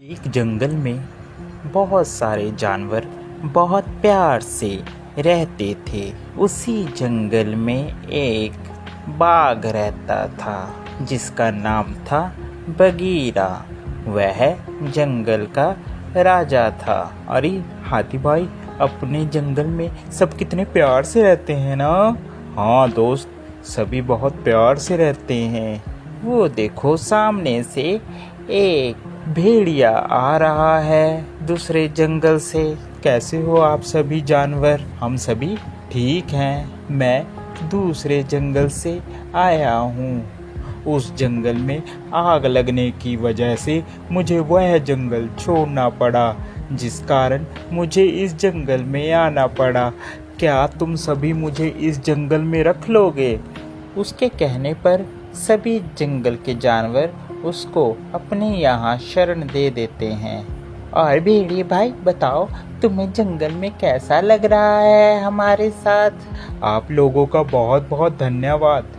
एक जंगल में बहुत सारे जानवर बहुत प्यार से रहते थे। उसी जंगल में एक बाघ रहता था जिसका नाम था बगीरा। वह जंगल का राजा था। अरे हाथी भाई, अपने जंगल में सब कितने प्यार से रहते हैं ना। हाँ दोस्त, सभी बहुत प्यार से रहते हैं। वो देखो, सामने से एक भेड़िया आ रहा है दूसरे जंगल से। कैसे हो आप सभी जानवर? हम सभी ठीक हैं। मैं दूसरे जंगल से आया हूँ। उस जंगल में आग लगने की वजह से मुझे वह जंगल छोड़ना पड़ा, जिस कारण मुझे इस जंगल में आना पड़ा। क्या तुम सभी मुझे इस जंगल में रख लोगे? उसके कहने पर सभी जंगल के जानवर उसको अपने यहाँ शरण दे देते हैं। और भेड़िए भाई बताओ, तुम्हें जंगल में कैसा लग रहा है हमारे साथ? आप लोगों का बहुत बहुत धन्यवाद।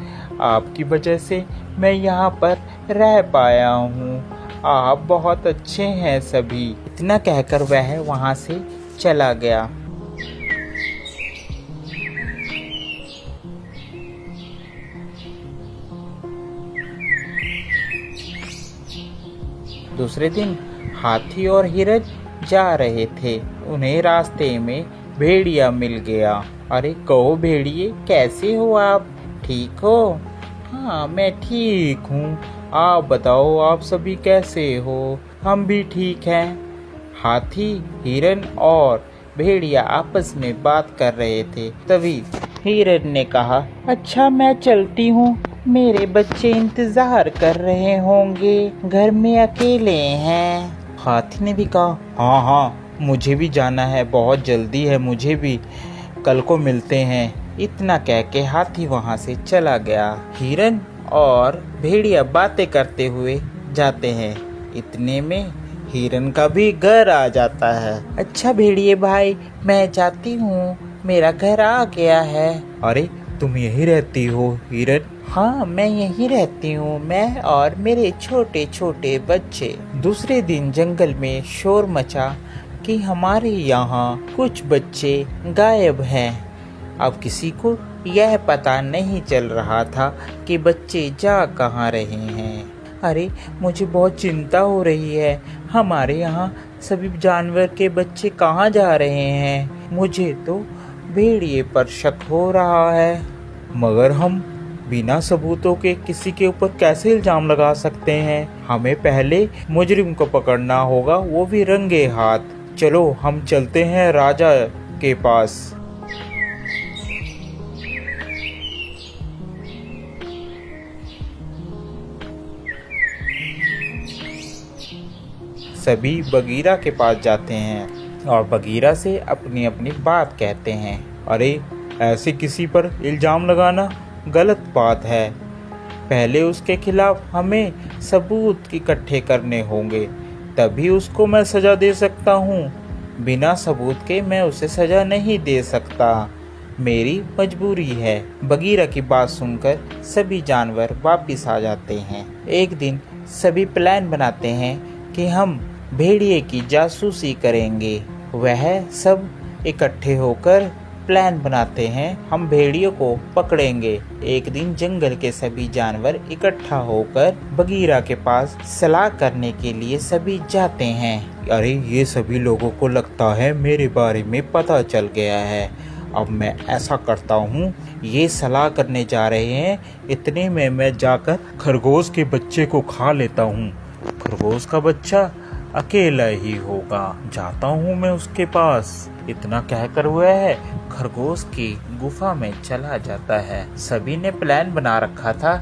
आपकी वजह से मैं यहाँ पर रह पाया हूँ। आप बहुत अच्छे हैं सभी। इतना कहकर वह वहाँ से चला गया। दूसरे दिन हाथी और हिरन जा रहे थे। उन्हें रास्ते में भेड़िया मिल गया। अरे कहो भेड़िए, कैसे हो आप? ठीक हो? हाँ मैं ठीक हूँ। आप बताओ, आप सभी कैसे हो? हम भी ठीक हैं। हाथी, हिरन और भेड़िया आपस में बात कर रहे थे। तभी हिरन ने कहा, अच्छा मैं चलती हूँ, मेरे बच्चे इंतजार कर रहे होंगे, घर में अकेले हैं। हाथी ने भी कहा, हाँ हाँ मुझे भी जाना है, बहुत जल्दी है मुझे भी, कल को मिलते हैं। इतना कह के हाथी वहाँ से चला गया। हिरन और भेड़िया बातें करते हुए जाते हैं। इतने में हिरन का भी घर आ जाता है। अच्छा भेड़िए भाई, मैं जाती हूँ, मेरा घर आ गया है। अरे तुम यहीं रहती हो हिरन? हाँ मैं यहीं रहती हूँ, मैं और मेरे छोटे छोटे बच्चे। दूसरे दिन जंगल में शोर मचा कि हमारे यहाँ कुछ बच्चे गायब हैं। अब किसी को यह पता नहीं चल रहा था कि बच्चे जा कहाँ रहे हैं। अरे मुझे बहुत चिंता हो रही है, हमारे यहाँ सभी जानवर के बच्चे कहाँ जा रहे हैं। मुझे तो भेड़िए पर शक हो रहा है, मगर हम बिना सबूतों के किसी के ऊपर कैसे इल्जाम लगा सकते हैं? हमें पहले मुजरिम को पकड़ना होगा, वो भी रंगे हाथ। चलो हम चलते हैं राजा के पास। सभी बगीरा के पास जाते हैं और बगीरा से अपनी अपनी बात कहते हैं। अरे ऐसे किसी पर इल्जाम लगाना गलत बात है। पहले उसके खिलाफ हमें सबूत इकट्ठे करने होंगे, तभी उसको मैं सज़ा दे सकता हूँ। बिना सबूत के मैं उसे सज़ा नहीं दे सकता, मेरी मजबूरी है। बगीरा की बात सुनकर सभी जानवर वापिस आ जाते हैं। एक दिन सभी प्लान बनाते हैं कि हम भेड़िए की जासूसी करेंगे। वह सब इकट्ठे होकर प्लान बनाते हैं, हम भेड़ियों को पकड़ेंगे। एक दिन जंगल के सभी जानवर इकट्ठा होकर बगीरा के पास सलाह करने के लिए सभी जाते हैं। अरे ये सभी लोगों को लगता है मेरे बारे में पता चल गया है। अब मैं ऐसा करता हूँ, ये सलाह करने जा रहे हैं, इतने में मैं जाकर खरगोश के बच्चे को खा लेता हूँ। खरगोश का बच्चा अकेला ही होगा, जाता हूँ मैं उसके पास। इतना कहकर वह खरगोश की गुफा में चला जाता है। सभी ने प्लान बना रखा था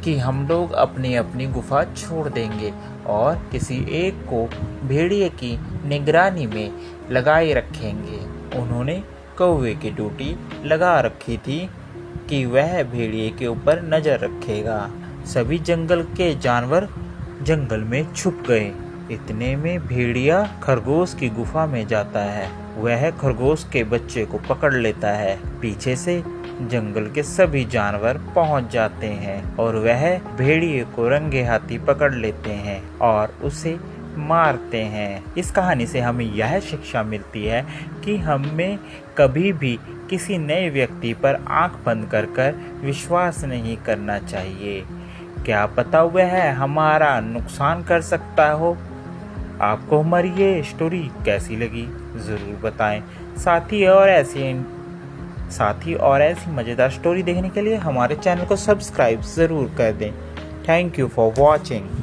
कि हम लोग अपनी अपनी गुफा छोड़ देंगे और किसी एक को भेड़िए की निगरानी में लगाए रखेंगे। उन्होंने कौवे की ड्यूटी लगा रखी थी कि वह भेड़िए के ऊपर नजर रखेगा। सभी जंगल के जानवर जंगल में छुप गए। इतने में भेड़िया खरगोश की गुफा में जाता है। वह खरगोश के बच्चे को पकड़ लेता है। पीछे से जंगल के सभी जानवर पहुंच जाते हैं और वह भेड़िए को रंगे हाथी पकड़ लेते हैं और उसे मारते हैं। इस कहानी से हमें यह शिक्षा मिलती है कि हमें कभी भी किसी नए व्यक्ति पर आंख बंद कर विश्वास नहीं करना चाहिए। क्या पता वह हमारा नुकसान कर सकता हो। आपको हमारी ये स्टोरी कैसी लगी ज़रूर बताएं। साथ ही और ऐसी मज़ेदार स्टोरी देखने के लिए हमारे चैनल को सब्सक्राइब ज़रूर कर दें। Thank you for watching.